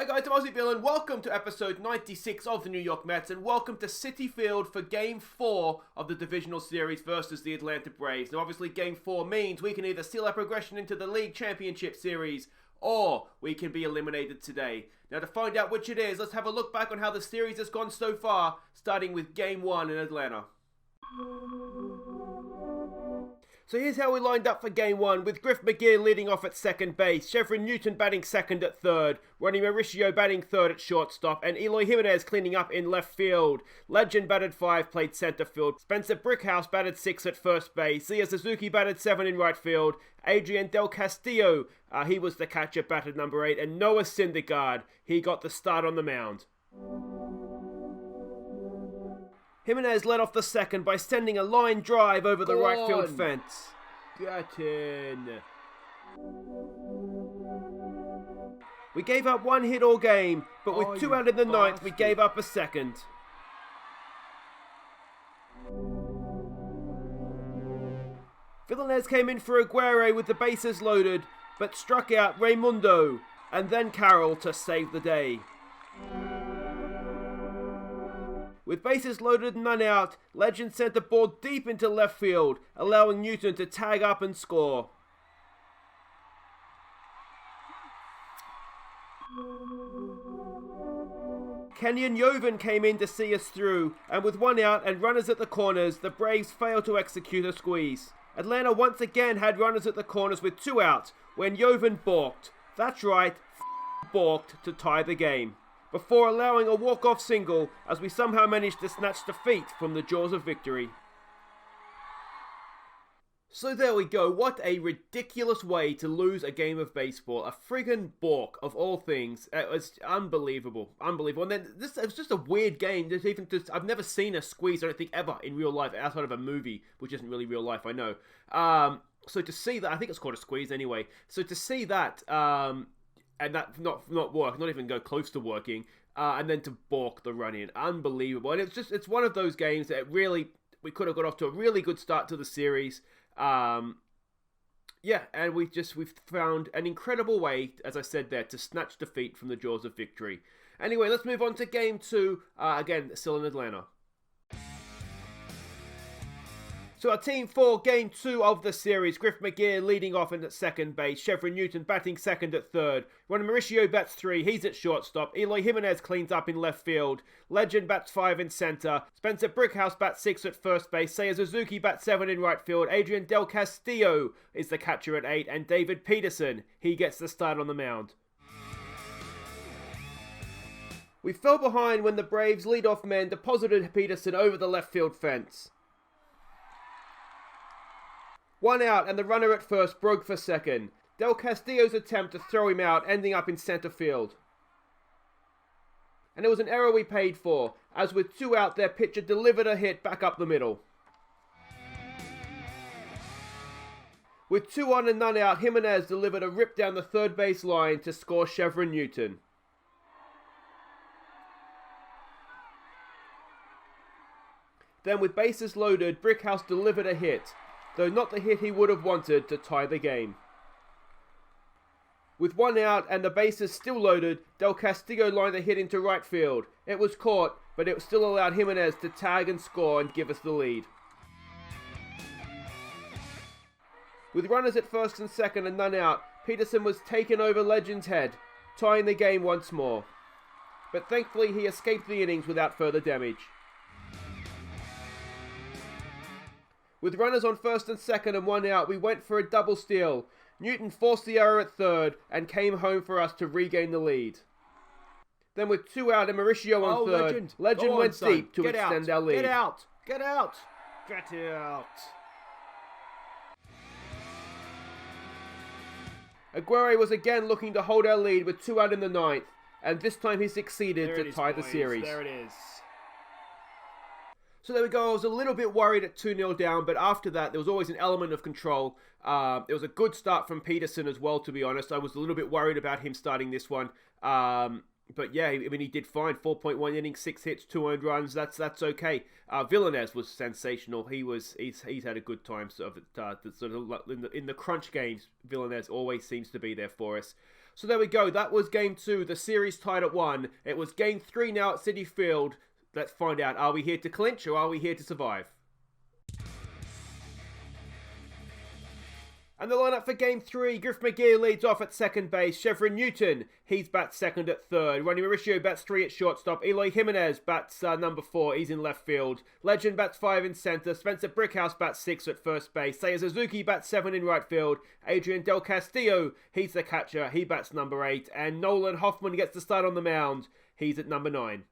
guys, I'm Aussie Bill and welcome to episode 96 of the New York Mets and welcome to Citi Field for Game 4 of the Divisional Series versus the Atlanta Braves. Now obviously Game 4 means we can either seal our progression into the League Championship Series or we can be eliminated today. Now to find out which it is, let's have a look back on how the series has gone so far, starting with Game 1 in Atlanta. So here's how we lined up for Game 1, with Griff McGear leading off at second base, Chevron Newton batting second at third, Ronnie Mauricio batting third at shortstop, and Eloy Jimenez cleaning up in left field. Legend batted 5, played center field. Spencer Brickhouse batted 6 at first base. Zia Suzuki batted 7 in right field. Adrian Del Castillo, he was the catcher, batted number 8, and Noah Syndergaard, he got the start on the mound. Jimenez led off the second by sending a line drive over the right field fence. Get in. We gave up one hit all game, but with 2 out in the ninth, we gave up a second. Villanez came in for Aguirre with the bases loaded, but struck out Raimundo and then Carroll to save the day. With bases loaded and none out, Legend sent the ball deep into left field, allowing Newton to tag up and score. Kenyon Joven came in to see us through, and with 1 out and runners at the corners, the Braves failed to execute a squeeze. Atlanta once again had runners at the corners with 2 outs, when Joven balked. That's right, balked to tie the game, before allowing a walk-off single as we somehow managed to snatch defeat from the jaws of victory. So there we go, what a ridiculous way to lose a game of baseball. A friggin' balk of all things. It was unbelievable, unbelievable. And then it was just a weird game. I've never seen a squeeze, I don't think, ever in real life, outside of a movie, which isn't really real life, I know. So to see that, I think it's called a squeeze anyway. So to see that, and that not work, not even go close to working, and then to balk the run-in. Unbelievable. And it's one of those games that really, we could have got off to a really good start to the series. And we've found an incredible way, as I said there, to snatch defeat from the jaws of victory. Anyway, let's move on to Game 2, again, still in Atlanta. So our team for Game 2 of the series, Griff McGear leading off at second base, Chevron Newton batting second at third, Ronnie Mauricio bats 3, he's at shortstop, Eloy Jimenez cleans up in left field, Legend bats 5 in center, Spencer Brickhouse bats 6 at first base, Zia Suzuki bats 7 in right field, Adrian Del Castillo is the catcher at 8, and David Peterson, he gets the start on the mound. We fell behind when the Braves leadoff man deposited Peterson over the left field fence. 1 out and the runner at first broke for second. Del Castillo's attempt to throw him out ending up in center field. And it was an error we paid for, as with 2 out their pitcher delivered a hit back up the middle. With 2 on and none out, Jimenez delivered a rip down the third base line to score Chevron Newton. Then with bases loaded, Brickhouse delivered a hit, though not the hit he would have wanted, to tie the game. With 1 out and the bases still loaded, Del Castillo lined a hit into right field. It was caught, but it still allowed Jimenez to tag and score and give us the lead. With runners at first and second and none out, Peterson was taken over Legend's head, tying the game once more. But thankfully he escaped the innings without further damage. With runners on first and second and 1 out, we went for a double steal. Newton forced the error at third and came home for us to regain the lead. Then with 2 out and Mauricio on third, Legend went deep to extend our lead. Get out! Get out! Get out! Aguirre was again looking to hold our lead with 2 out in the ninth, and this time he succeeded to tie the series. There it is. So there we go. I was a little bit worried at 2-0 down, but after that, there was always an element of control. It was a good start from Peterson as well, to be honest. I was a little bit worried about him starting this one. But yeah, I mean, he did fine. 4.1 innings, 6 hits, 2 earned runs. That's okay. Villanez was sensational. He's had a good time. In the crunch games, Villanez always seems to be there for us. So there we go. That was Game 2. The series tied at 1. It was Game 3 now at Citi Field. Let's find out. Are we here to clinch or are we here to survive? And the lineup for Game 3, Griff McGear leads off at second base. Chevron Newton, he's bats second at third. Ronnie Mauricio bats 3 at shortstop. Eloy Jimenez bats number 4, he's in left field. Legend bats 5 in center. Spencer Brickhouse bats 6 at first base. Seiya Suzuki bats 7 in right field. Adrian Del Castillo, he's the catcher, he bats number 8. And Nolan Hoffman gets the start on the mound, he's at number 9.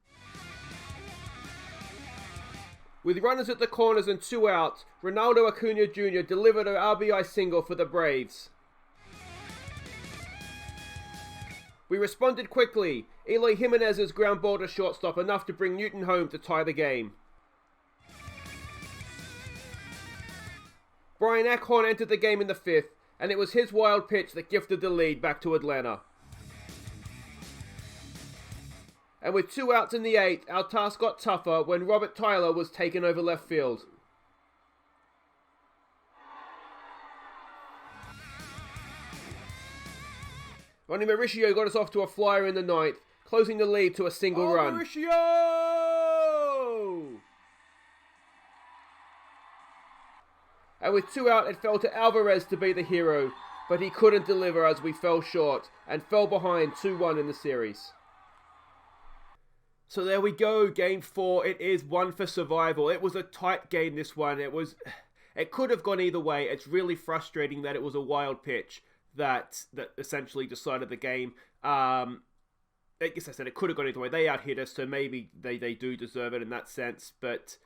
With runners at the corners and 2 outs, Ronaldo Acuna Jr. delivered an RBI single for the Braves. We responded quickly. Eloy Jimenez's ground ball to shortstop, enough to bring Newton home to tie the game. Brian Eckhorn entered the game in the 5th, and it was his wild pitch that gifted the lead back to Atlanta. And with 2 outs in the 8th, our task got tougher when Robert Tyler was taken over left field. Ronnie Mauricio got us off to a flyer in the 9th, closing the lead to a single run. Mauricio! And with 2 out, it fell to Alvarez to be the hero, but he couldn't deliver as we fell short and fell behind 2-1 in the series. So there we go, Game 4. It is one for survival. It was a tight game, this one. It could have gone either way. It's really frustrating that it was a wild pitch that essentially decided the game. I guess I said it could have gone either way. They out-hit us, so maybe they do deserve it in that sense. But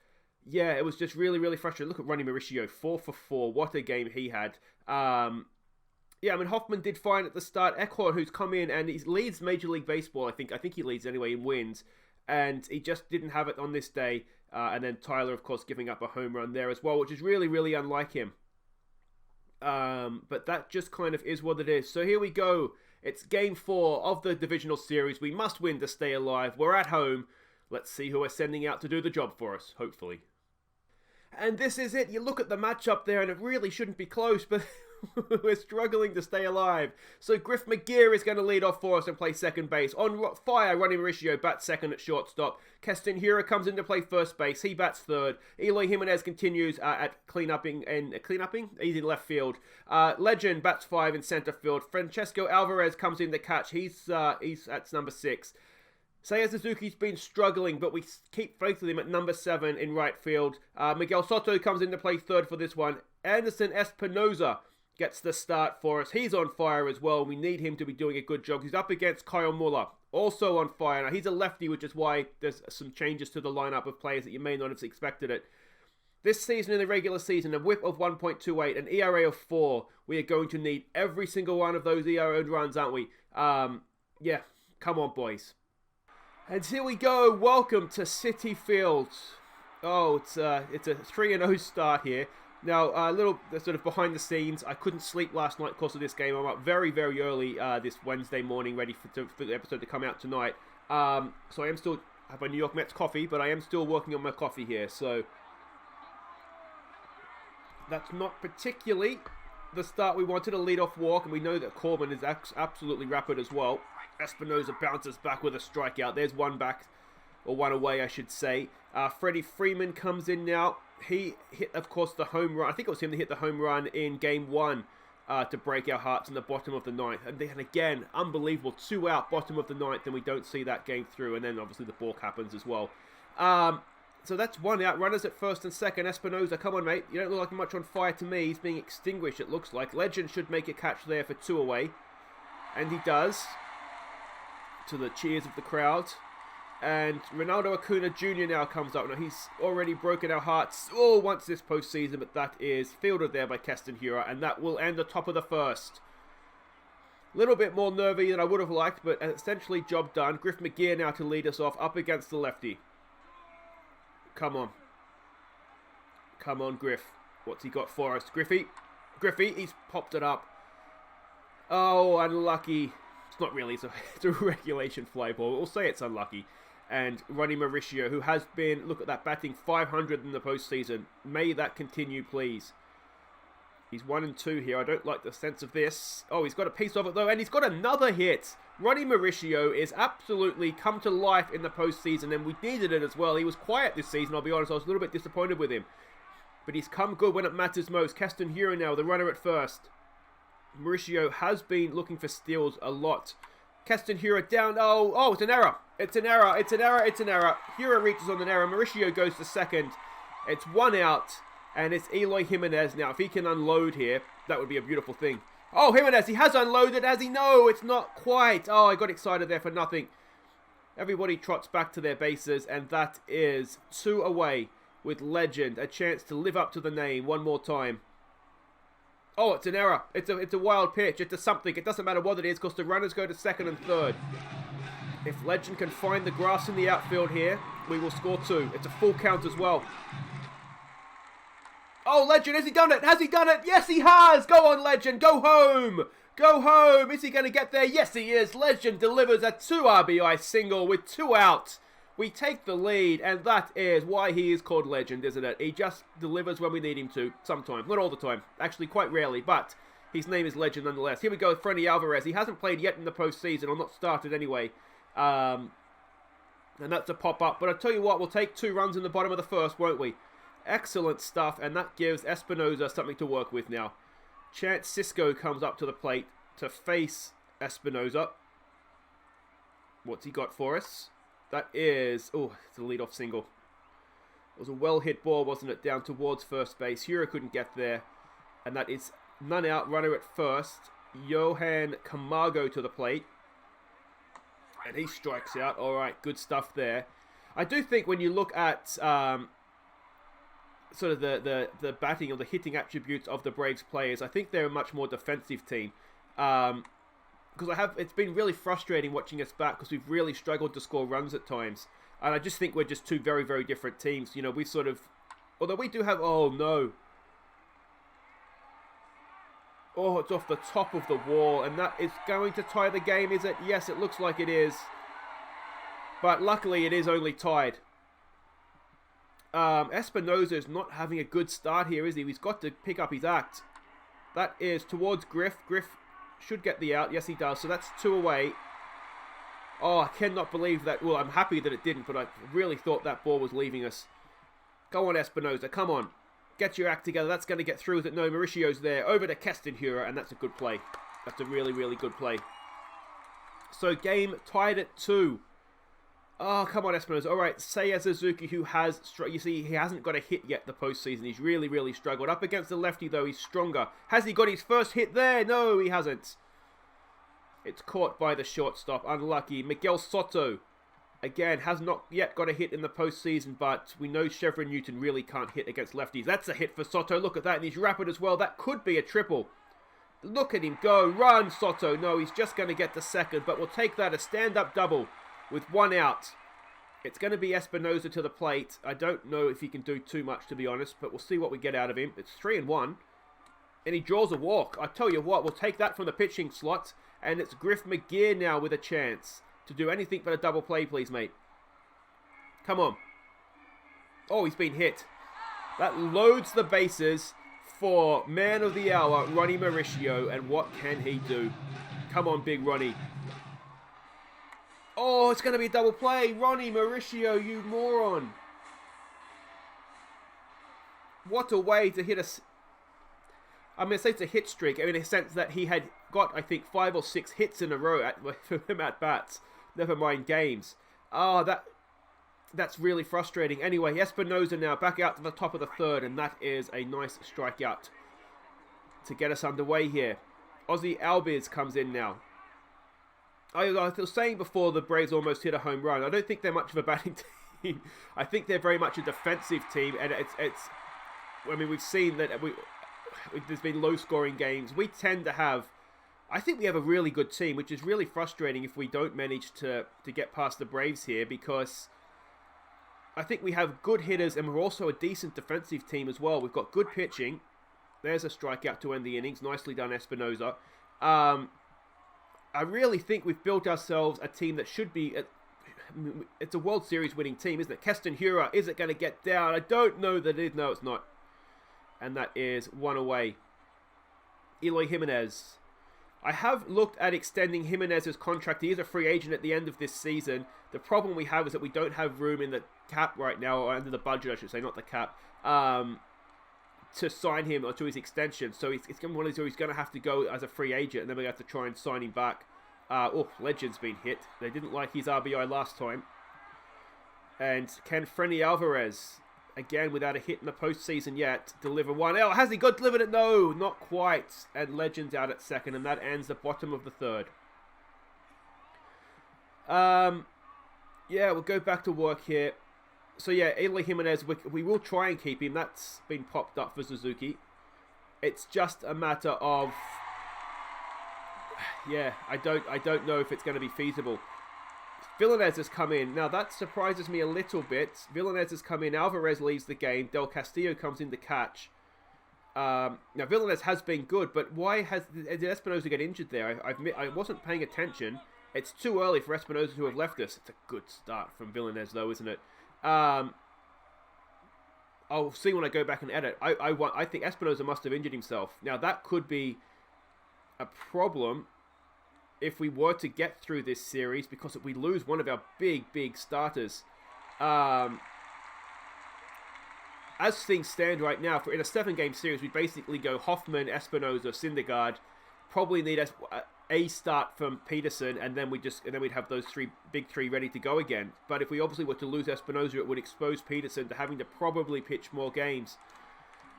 yeah, it was just really, really frustrating. Look at Ronnie Mauricio, 4 for 4. What a game he had. Yeah, I mean, Hoffman did fine at the start. Eckhorn, who's come in and he leads Major League Baseball, I think he leads anyway in wins. And he just didn't have it on this day. And then Tyler, of course, giving up a home run there as well, which is really, really unlike him. But that just kind of is what it is. So here we go. It's Game 4 of the Divisional Series. We must win to stay alive. We're at home. Let's see who we're sending out to do the job for us, hopefully. And this is it. You look at the matchup there, and it really shouldn't be close, but we're struggling to stay alive. So Griff McGear is going to lead off for us and play second base. On fire, Ronnie Mauricio bats second at shortstop. Keston Hiura comes in to play first base. He bats third. Eloy Jimenez continues at cleanupping. He's in left field. Legend bats 5 in center field. Francesco Alvarez comes in to catch. He's at number 6. Seiya Suzuki's been struggling, but we keep faith with him at number 7 in right field. Miguel Soto comes in to play third for this one. Anderson Espinoza gets the start for us. He's on fire as well. We need him to be doing a good job. He's up against Kyle Muller, also on fire. Now, he's a lefty, which is why there's some changes to the lineup of players that you may not have expected it. This season, in the regular season, a whip of 1.28, an ERA of 4. We are going to need every single one of those ERA runs, aren't we? Yeah, come on, boys. And here we go. Welcome to Citi Field. Oh, it's a 3-0 start here. Now, a little sort of behind the scenes. I couldn't sleep last night because of this game. I'm up very, very early this Wednesday morning, ready for the episode to come out tonight. So I am still have my New York Mets coffee, but I am still working on my coffee here. So that's not particularly the start we wanted. A lead-off walk, and we know that Corbin is absolutely rapid as well. Espinoza bounces back with a strikeout. There's one back, or one away, I should say. Freddie Freeman comes in now. He hit, of course, the home run. I think it was him that hit the home run in Game 1 to break our hearts in the bottom of the 9th. And then again, unbelievable. 2 out, bottom of the 9th, and we don't see that game through. And then, obviously, the balk happens as well. So that's 1 out. Runners at first and second. Espinoza, come on, mate. You don't look like much on fire to me. He's being extinguished, it looks like. Legend should make a catch there for 2 away. And he does. To the cheers of the crowd. And Ronaldo Acuna Jr. now comes up. Now, he's already broken our hearts once this postseason, but that is fielded there by Keston Hiura, and that will end the top of the first. A little bit more nervy than I would have liked, but essentially job done. Griff McGear now to lead us off up against the lefty. Come on. Come on, Griff. What's he got for us? Griffey, he's popped it up. Oh, unlucky. It's not really, it's a regulation fly ball. We'll say it's unlucky. And Ronnie Mauricio, who has been, look at that, batting 500 in the postseason. May that continue, please. He's 1-2 here. I don't like the sense of this. Oh, he's got a piece of it, though, and he's got another hit. Ronnie Mauricio is absolutely come to life in the postseason, and we needed it as well. He was quiet this season, I'll be honest. I was a little bit disappointed with him. But he's come good when it matters most. Keston Hura now, the runner at first. Mauricio has been looking for steals a lot. Keston Hura down. Oh, it's an error. It's an error. It's an error. It's an error. Hura reaches on an error. Mauricio goes to second. It's 1 out. And it's Eloy Jimenez now. If he can unload here, that would be a beautiful thing. Oh, Jimenez, he has unloaded, has he? No, it's not quite. Oh, I got excited there for nothing. Everybody trots back to their bases, and that is 2 away with Legend. A chance to live up to the name one more time. Oh, it's an error. It's a wild pitch. It's a something. It doesn't matter what it is because the runners go to second and third. If Legend can find the grass in the outfield here, we will score 2. It's a full count as well. Oh, Legend, has he done it? Has he done it? Yes, he has. Go on, Legend. Go home. Go home. Is he going to get there? Yes, he is. Legend delivers a 2 RBI single with 2 out. We take the lead, and that is why he is called Legend, isn't it? He just delivers when we need him to, sometimes. Not all the time. Actually, quite rarely, but his name is Legend nonetheless. Here we go with Freddy Alvarez. He hasn't played yet in the postseason, or not started anyway. And that's a pop-up. But I'll tell you what, we'll take 2 runs in the bottom of the first, won't we? Excellent stuff, and that gives Espinoza something to work with now. Chance Cisco comes up to the plate to face Espinoza. What's he got for us? That is... Oh, it's a leadoff single. It was a well-hit ball, wasn't it? Down towards first base. Hura couldn't get there. And that is none out, runner at first. Johan Camargo to the plate. And he strikes out. All right, good stuff there. I do think when you look at... sort of the batting or the hitting attributes of the Braves players, I think they're a much more defensive team. Because it's been really frustrating watching us bat because we've really struggled to score runs at times. And I just think we're just 2 very, very different teams. You know, we sort of... Although we do have... Oh, no. Oh, it's off the top of the wall. And that is going to tie the game, is it? Yes, it looks like it is. But luckily, it is only tied. Espinoza is not having a good start here, is he? He's got to pick up his act. That is towards Griff. Griff should get the out. Yes, he does. So that's 2 away. Oh, I cannot believe that. Well, I'm happy that it didn't, but I really thought that ball was leaving us. Go on, Espinoza. Come on. Get your act together. That's going to get through. Is it? No, Mauricio's there. Over to Keston Hura, and that's a good play. That's a really, really good play. So, game tied at 2. Oh, come on, Espinoza. All right, Seiya Suzuki, who has... You see, he hasn't got a hit yet the postseason. He's really, really struggled. Up against the lefty, though, he's stronger. Has he got his first hit there? No, he hasn't. It's caught by the shortstop. Unlucky. Miguel Soto, again, has not yet got a hit in the postseason, but we know Chevron Newton really can't hit against lefties. That's a hit for Soto. Look at that, and he's rapid as well. That could be a triple. Look at him go. Run, Soto. No, he's just going to get to second, but we'll take that. A stand-up double. With 1 out. It's going to be Espinoza to the plate. I don't know if he can do too much, to be honest, but we'll see what we get out of him. It's 3-1. And he draws a walk. I tell you what, we'll take that from the pitching slot. And it's Griff McGear now with a chance to do anything but a double play, please, mate. Come on. Oh, he's been hit. That loads the bases for man of the hour, Ronnie Mauricio. And what can he do? Come on, big Ronnie. Oh, it's going to be a double play. Ronnie Mauricio, you moron. What a way to hit us. I'm going to say it's a hit streak. I mean, in a sense that he had got, I think, 5 or 6 hits in a row for him at bats. Never mind games. Oh, that's really frustrating. Anyway, Espinoza now back out to the top of the third, and that is a nice strikeout to get us underway here. Aussie Albiz comes in now. I was saying before the Braves almost hit a home run. I don't think they're much of a batting team. I think they're very much a defensive team, and it's. I mean, we've seen that there's been low-scoring games. We tend to have. I think we have a really good team, which is really frustrating if we don't manage to get past the Braves here, because I think we have good hitters, and we're also a decent defensive team as well. We've got good pitching. There's a strikeout to end the innings. Nicely done, Espinoza. I really think we've built ourselves a team that should be... It's a World Series winning team, isn't it? Keston Hura, is it going to get down? I don't know that it is. No, it's not. And that is 1 away. Eloy Jimenez. I have looked at extending Jimenez's contract. He is a free agent at the end of this season. The problem we have is that we don't have room in the cap right now, or under the budget, I should say, not the cap, to sign him or to his extension. So it's going to be one of these where he's going to have to go as a free agent, and then we have to try and sign him back. Legend's been hit. They didn't like his RBI last time. And can Frenny Alvarez, again without a hit in the postseason yet, deliver one? Oh, has he got delivered it? No, not quite. And Legend's out at second, and that ends the bottom of the third. Yeah, we'll go back to work here. So yeah, Eloy Jimenez, we will try and keep him. That's been popped up for Suzuki. It's just a matter of, yeah, I don't know if it's going to be feasible. Villanez has come in. Now that surprises me a little bit. Villanez has come in. Alvarez leaves the game. Del Castillo comes in to catch. Now Villanez has been good, but why did Espinoza get injured there? I wasn't paying attention. It's too early for Espinoza to have left us. It's a good start from Villanez though, isn't it? I'll see when I go back and edit. I think Espinoza must have injured himself. Now that could be a problem if we were to get through this series, because if we lose one of our big starters. As things stand right now, in a 7-game series, we basically go Hoffman, Espinoza, Syndergaard. Probably need a start from Peterson, and then we'd have those big three ready to go again. But if we obviously were to lose Espinoza, it would expose Peterson to having to probably pitch more games.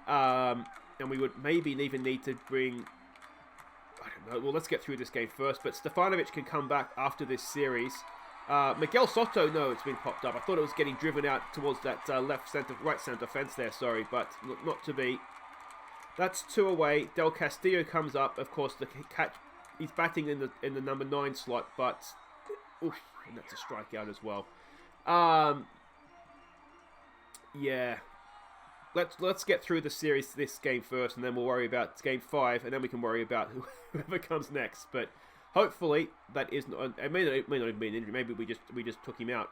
And we would maybe even need to bring, I don't know, well, let's get through this game first. But Stefanovic can come back after this series. Miguel Soto, no, it's been popped up. I thought it was getting driven out towards that right center fence there, sorry, but not to be. That's 2 away. Del Castillo comes up, of course, the catch. He's batting in the number 9 slot, but oof, and that's a strikeout as well. Yeah. Let's get through the series, this game first, and then we'll worry about game 5, and then we can worry about whoever comes next. But hopefully that isn't. It may not even be an injury. Maybe we just took him out.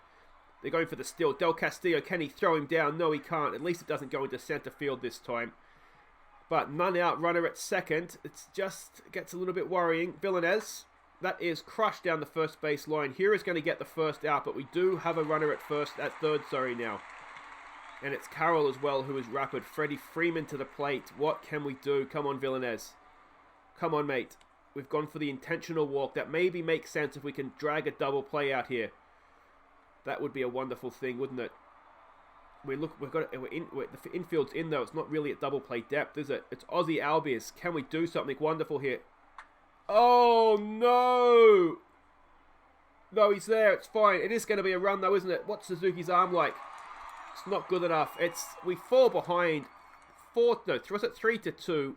They're going for the steal. Del Castillo, can he throw him down? No, he can't. At least it doesn't go into center field this time. But none out, runner at second. It gets a little bit worrying. Villanez, that is crushed down the first base line. Here is going to get the first out, but we do have a runner at third, now. And it's Carroll as well, who is rapid. Freddie Freeman to the plate. What can we do? Come on, Villanez. Come on, mate. We've gone for the intentional walk. That maybe makes sense if we can drag a double play out here. That would be a wonderful thing, wouldn't it? The infield's in though. It's not really at double play depth, is it? It's Aussie Albies. Can we do something wonderful here? Oh no! No, he's there. It's fine. It is going to be a run though, isn't it? What's Suzuki's arm like? It's not good enough. We fall behind. 3-2.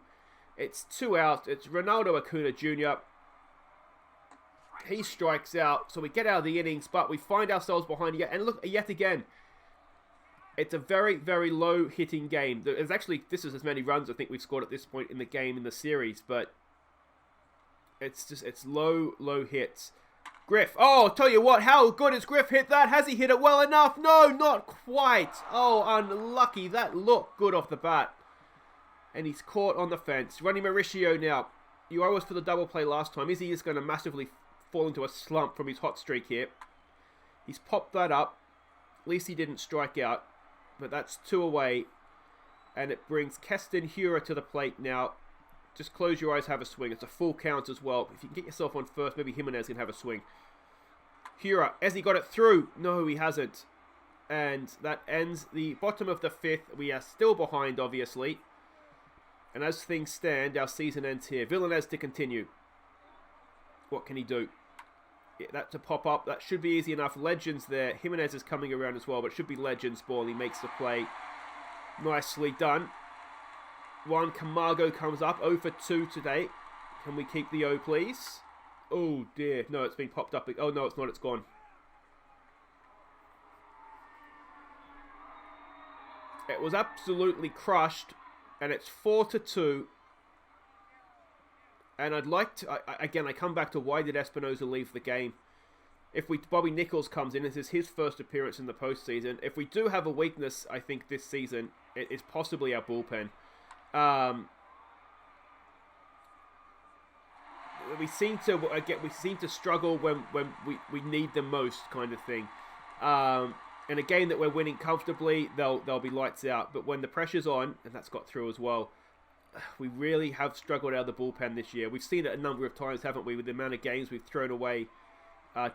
It's 2 outs. It's Ronaldo Acuna Jr. He strikes out, so we get out of the innings, but we find ourselves behind yet. And look, yet again. It's a very, very low hitting game. This is as many runs I think we've scored at this point in the game in the series, but it's low hits. Griff, oh, I'll tell you what, how good has Griff hit that? Has he hit it well enough? No, not quite. Oh, unlucky. That looked good off the bat. And he's caught on the fence. Ronnie Mauricio now. You owe us for the double play last time. Is he just going to massively fall into a slump from his hot streak here? He's popped that up. At least he didn't strike out. But that's 2 away. And it brings Keston Hura to the plate now. Just close your eyes, have a swing. It's a full count as well. If you can get yourself on first, maybe Jimenez can have a swing. Hura, has he got it through? No, he hasn't. And that ends the bottom of the 5th. We are still behind, obviously. And as things stand, our season ends here. Villanez to continue. What can he do? Yeah, that's a pop-up. That should be easy enough. Legends there. Jimenez is coming around as well, but it should be Legends ball. He makes the play. Nicely done. Juan Camargo comes up. 0 for 2 today. Can we keep the O, please? Oh, dear. No, it's been popped up. Oh, no, it's not. It's gone. It was absolutely crushed. And it's 4-2. And I'd like to... Again, I come back to why did Espinoza leave the game? Bobby Nichols comes in, this is his first appearance in the postseason. If we do have a weakness, I think, this season, it's possibly our bullpen. we seem to struggle when we need them most, kind of thing. In a game that we're winning comfortably, they'll be lights out. But when the pressure's on, and that's got through as well, we really have struggled out of the bullpen this year. We've seen it a number of times, haven't we, with the amount of games we've thrown away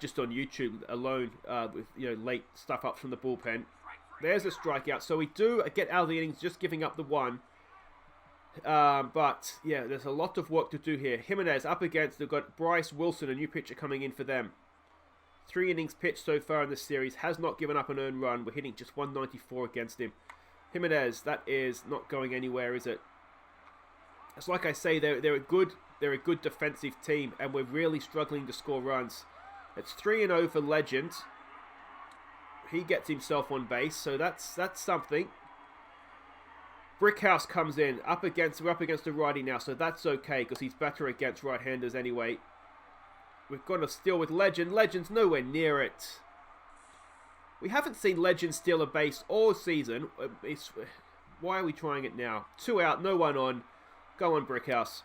just on YouTube alone, with late stuff up from the bullpen. There's a strikeout. So we do get out of the innings just giving up the one. But yeah, there's a lot of work to do here. Jimenez up against, they've got Bryce Wilson, a new pitcher coming in for them. 3 innings pitched so far in this series, has not given up an earned run. We're hitting just 194 against him. Jimenez, that is not going anywhere, is it? It's like I say, they're a good defensive team, and we're really struggling to score runs. It's 3-0 for Legend. He gets himself on base, so that's something. Brickhouse comes in, we're up against a righty now, so that's okay, because he's better against right-handers anyway. We've got to steal with Legend. Legend's nowhere near it. We haven't seen Legend steal a base all season. Why are we trying it now? 2 out, no one on. Go on, Brickhouse.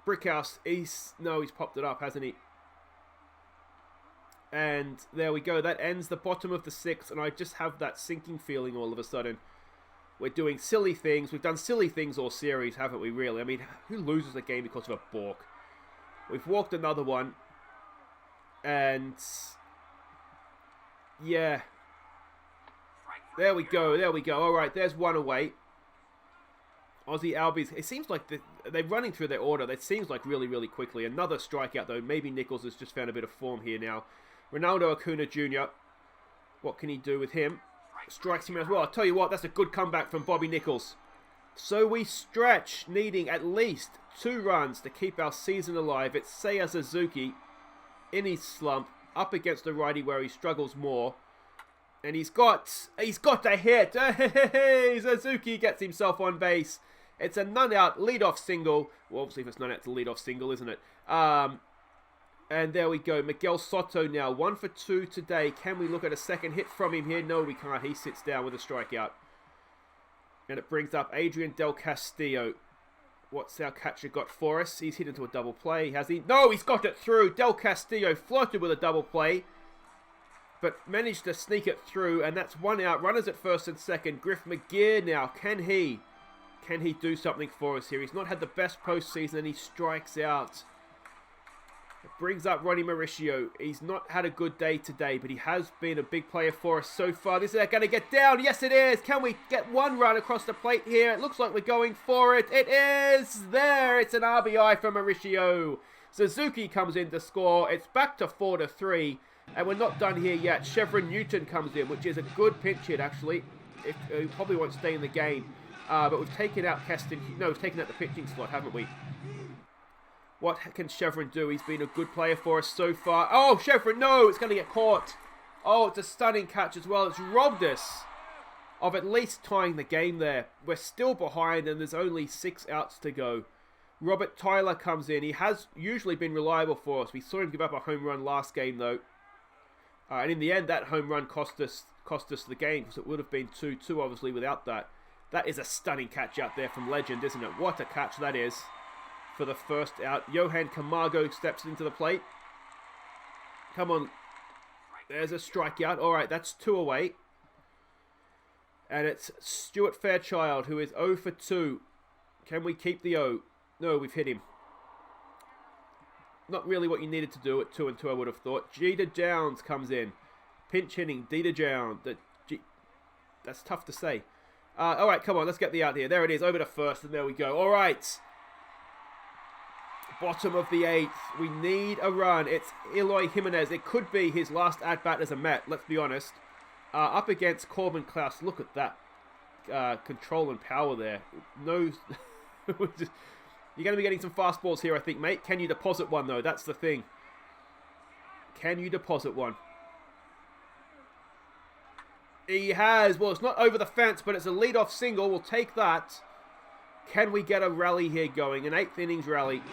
Brickhouse, he's popped it up, hasn't he? And there we go. That ends the bottom of the 6th, and I just have that sinking feeling all of a sudden. We're doing silly things. We've done silly things all series, haven't we, really? I mean, who loses a game because of a balk? We've walked another one. And yeah. There we go. All right, there's one away. Aussie Albies. It seems like they're running through their order. That seems like really, really quickly. Another strikeout, though. Maybe Nichols has just found a bit of form here now. Ronaldo Acuna Jr. What can he do with him? Strikes him as well. I'll tell you what, that's a good comeback from Bobby Nichols. So we stretch, needing at least 2 runs to keep our season alive. It's Seiya Suzuki in his slump, up against the righty where he struggles more. And he's got a hit. Hey, Suzuki gets himself on base. It's a none-out leadoff single. Well, obviously if it's none-out, it's a leadoff single, isn't it? And there we go. Miguel Soto now, 1 for 2 today. Can we look at a second hit from him here? No, we can't. He sits down with a strikeout. And it brings up Adrian Del Castillo. What's our catcher got for us? He's hit into a double play, has he? No, he's got it through. Del Castillo floated with a double play, but managed to sneak it through, and that's 1 out. Runners at first and second. Griff McGear now. Can he do something for us here? He's not had the best postseason, and he strikes out. It brings up Ronnie Mauricio. He's not had a good day today, but he has been a big player for us so far. This is going to get down. Yes, it is. Can we get 1 run across the plate here? It looks like we're going for it. It is there. It's an RBI for Mauricio. Suzuki comes in to score. It's back to 4-3, and we're not done here yet. Chevron Newton comes in, which is a good pinch hit, actually. He probably won't stay in the game, but we've taken out we've taken out the pitching slot, haven't we? What can Chevron do? He's been a good player for us so far. Oh, Chevron, no, it's going to get caught. Oh, it's a stunning catch as well. It's robbed us of at least tying the game there. We're still behind, and there's only 6 outs to go. Robert Tyler comes in. He has usually been reliable for us. We saw him give up a home run last game, though. And in the end, that home run cost us the game, because it would have been 2-2, obviously, without that. That is a stunning catch out there from Legend, isn't it? What a catch that is. For the first out, Johan Camargo steps into the plate. Come on. There's a strikeout. All right, that's 2 away. And it's Stuart Fairchild, who is 0 for 2. Can we keep the 0? No, we've hit him. Not really what you needed to do at 2-2, I would have thought. Jeter Jones comes in. Pinch hitting, Jeter Jones. That's tough to say. All right, come on, let's get the out here. There it is, over to first, and there we go. All right. Bottom of the 8th. We need a run. It's Eloy Jimenez. It could be his last at-bat as a Met, let's be honest. Up against Corbin Klaus. Look at that control and power there. No, you're going to be getting some fastballs here, I think, mate. Can you deposit one, though? That's the thing. Can you deposit one? He has. Well, it's not over the fence, but it's a leadoff single. We'll take that. Can we get a rally here going? An 8th innings rally.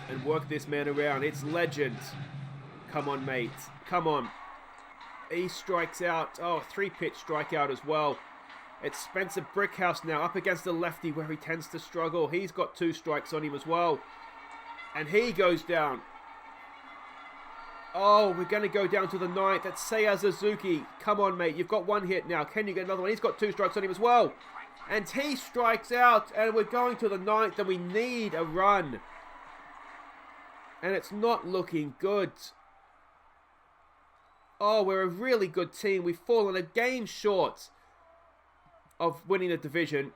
And work this man around. It's Legend. Come on, mate. Come on. He strikes out. Oh, 3-pitch strikeout as well. It's Spencer Brickhouse now up against the lefty where he tends to struggle. He's got 2 strikes on him as well. And he goes down. Oh, we're going to go down to the 9th. That's Seiya Suzuki. Come on, mate. You've got 1 hit now. Can you get another one? He's got 2 strikes on him as well. And he strikes out. And we're going to the 9th. And we need a run. And it's not looking good. Oh, we're a really good team. We've fallen a game short of winning the division.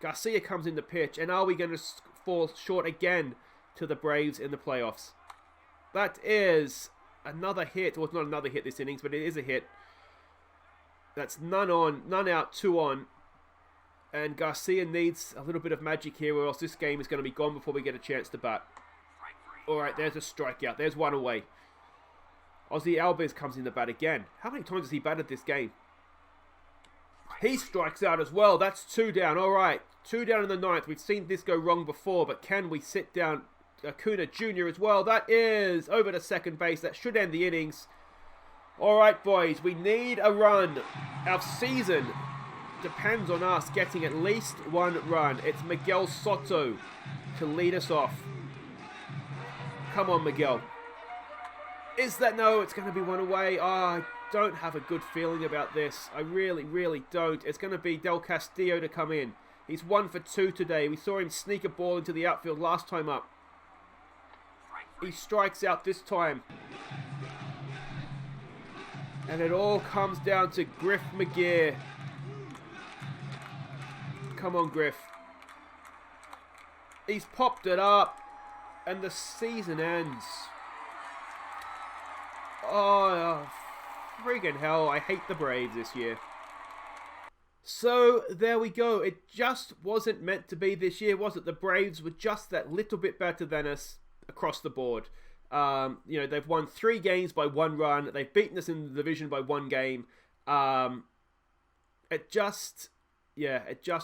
Garcia comes in the pitch. And are we going to fall short again to the Braves in the playoffs? That is another hit. Well, it's not another hit this innings, but it is a hit. That's none on, none out, 2 on. And Garcia needs a little bit of magic here, or else this game is going to be gone before we get a chance to bat. Alright, there's a strikeout. There's 1 away. Aussie Alves comes in the bat again. How many times has he batted this game? He strikes out as well. That's 2 down. Alright, 2 down in the 9th. We've seen this go wrong before, but can we sit down Acuna Jr. as well? That is over to second base. That should end the innings. Alright, boys. We need a run. Our season depends on us getting at least 1 run. It's Miguel Soto to lead us off. Come on, Miguel. Is that no? It's going to be 1 away. Oh, I don't have a good feeling about this. I really, really don't. It's going to be Del Castillo to come in. He's 1 for 2 today. We saw him sneak a ball into the outfield last time up. He strikes out this time. And it all comes down to Griff McGear. Come on, Griff. He's popped it up. And the season ends. Oh, friggin' hell. I hate the Braves this year. So, there we go. It just wasn't meant to be this year, was it? The Braves were just that little bit better than us across the board. You know, they've won 3 games by 1 run. They've beaten us in the division by 1 game. It just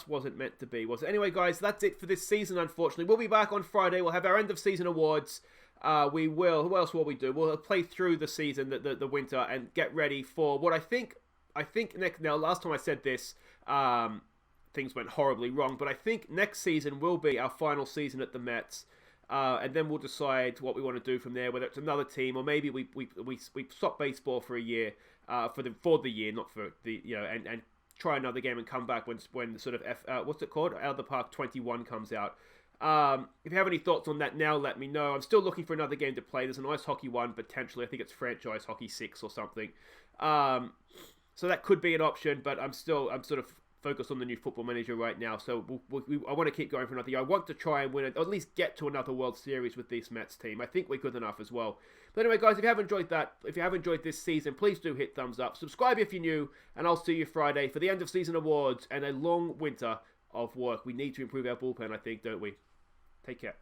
wasn't meant to be, was it? Anyway, guys, that's it for this season, unfortunately. We'll be back on Friday. We'll have our end of season awards. What else will we do? We'll play through the season, the winter, and get ready for what I think next. Now, last time I said this, things went horribly wrong, but I think next season will be our final season at the Mets. And then we'll decide what we want to do from there, whether it's another team or maybe we stop baseball for a year, for the year, not for the, you know, and try another game and come back when the sort of what's it called? Out of the Park 21 comes out. If you have any thoughts on that now, let me know. I'm still looking for another game to play. There's an ice hockey one potentially. I think it's franchise hockey 6 or something. So that could be an option, but I'm sort of focused on the new Football Manager right now, so I want to keep going for another year. I want to try and win it, or at least get to another World Series with this Mets team. I think we're good enough as well. But anyway, guys, if you have enjoyed this season, please do hit thumbs up. Subscribe if you're new, and I'll see you Friday for the end of season awards and a long winter of work. We need to improve our bullpen, I think, don't we? Take care.